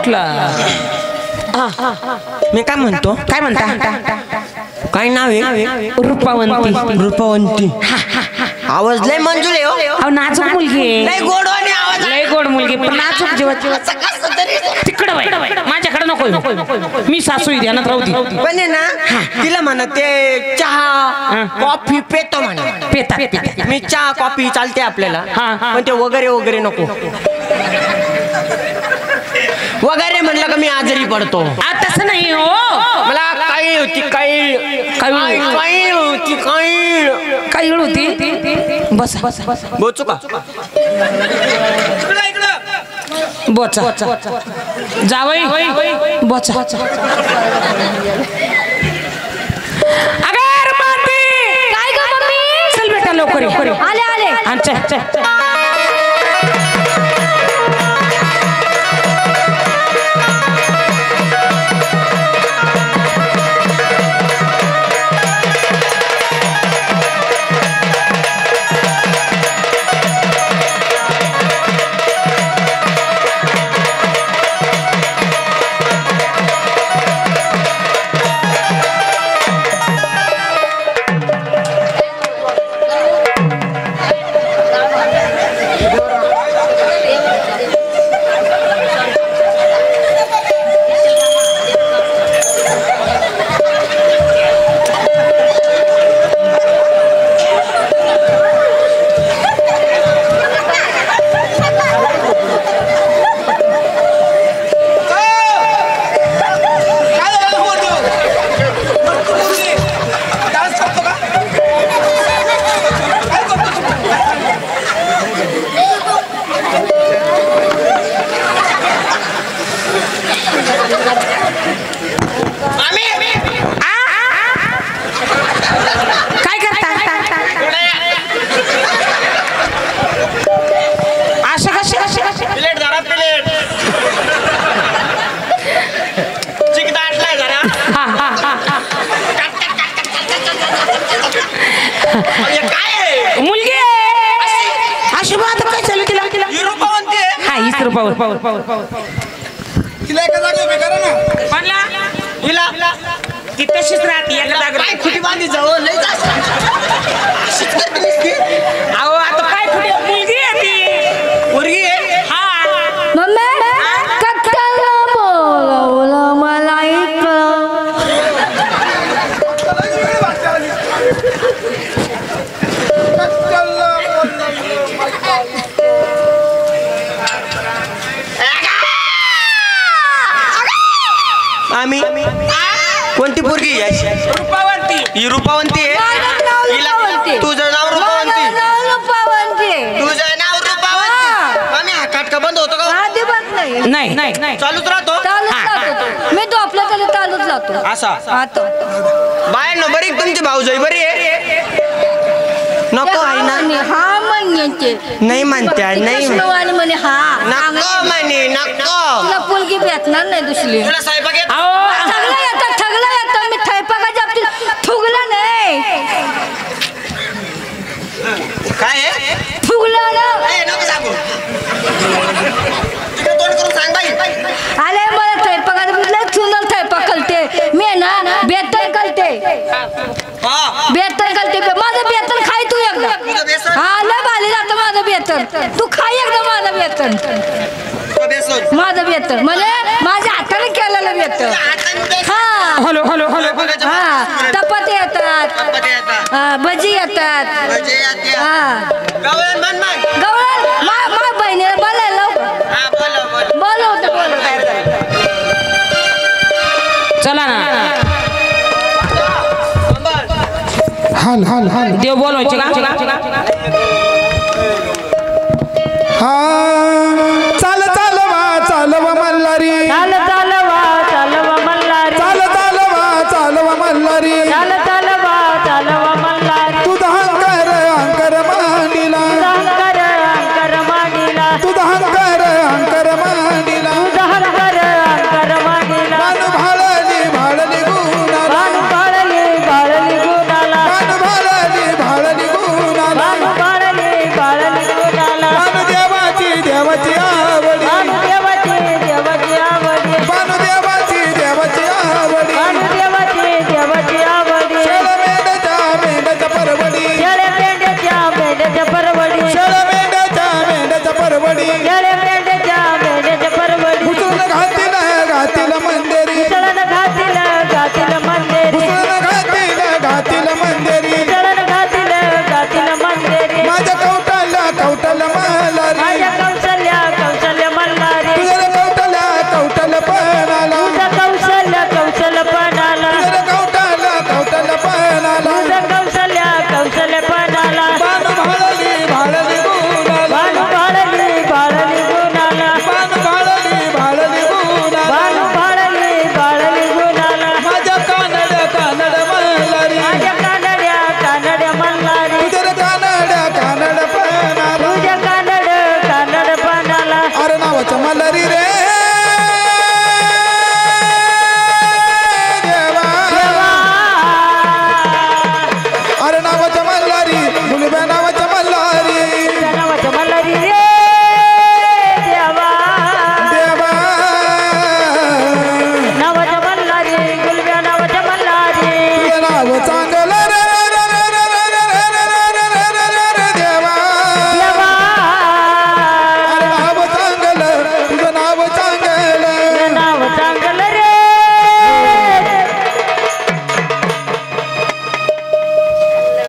कुठला मी काय म्हणतो काय म्हणता काय नाव आहे रूपावंती रूपवंती आवाज लय मंजूर आहे हो अहो नाजूक मुलगी आहे लय गोड आणि आवाज लय गोड मुलगी पण नाजूक जीवाची तिकडं माझ्याकडे नको मी सासू ध्यानात राहू दे पण आहे ना तिला म्हणा ते चहा कॉफी पेतो म्हणा पेता मी चहा कॉफी चालते आपल्याला पण ते वगैरे वगैरे नको वगैरे म्हणलं का मी आजारी पडतो तसं नाही हो मला काही होती काही होती काय होती बस बोचू का बोचा जावई बोचा अगर माती काय ग मम्मी चल बेटा लवकर आले आमच्या मुलगी अशी बात काय चालू तिला तिला एका जागी उभी करा ना म्हणला हिला ती तशीच राहते एका जागी खुटी बांधी जाऊ लय अहो आता काय खुटी मुलगी आहे ती पोरगी आहे मम्मी कट्टाला बोलवलं मला आम्ही कोणती पोरगी रूपावंती ही रूपावंती आहे तुझं नाव रूपावंती तुझं नाव रूपावंती आम्ही हा काटका बंद होतो का नाही चालूच राहतो मी तो आपल्या तरी चालूच जातो असा आता बाय बरी तुमची भाऊजाई बरी आहे नको आहे ना हा म्हणते नाही म्हणत्या नाही म्हणे हा नको म्हणे नको तुला मुलगी भेटणार नाही दुसरी तुला स्वयंपाक येतो? ठगला येतं मी स्वयंपाकाच्या बाबतीत फुगलं नाही काय आहे फुगलं ना नको सांगू तिकडे तोंड करून सांग बाई आले मला स्वयंपाकाच्या बाबतीत सुंदर स्वयंपाक करते मी आहे ना बेतन करते बेतन करते माझं बेतन खाय तू एकदा हा लय भारी जातं माझं बेतन तू खाय एकदा माझं बेतन माझं बेतन म्हणजे माझ्या हाताने केलेलं बेतन हॅलो हा चपाती येतात भजी येतात गवळण गवळण माझ्या बहिणीला बोलायला बोलवतो चला ना हाल देव बोलवायचे का चालवा मल्हारी चालवा मल्हारी चालवा मल्हारी तुझा अंकर मांडीला तुझा अंकर मांडीला भाळली गुणाला भाळली गुणाला मल्हारी रे देवा अरे नावाच्या मल्हारी मुलब्या नावाच्या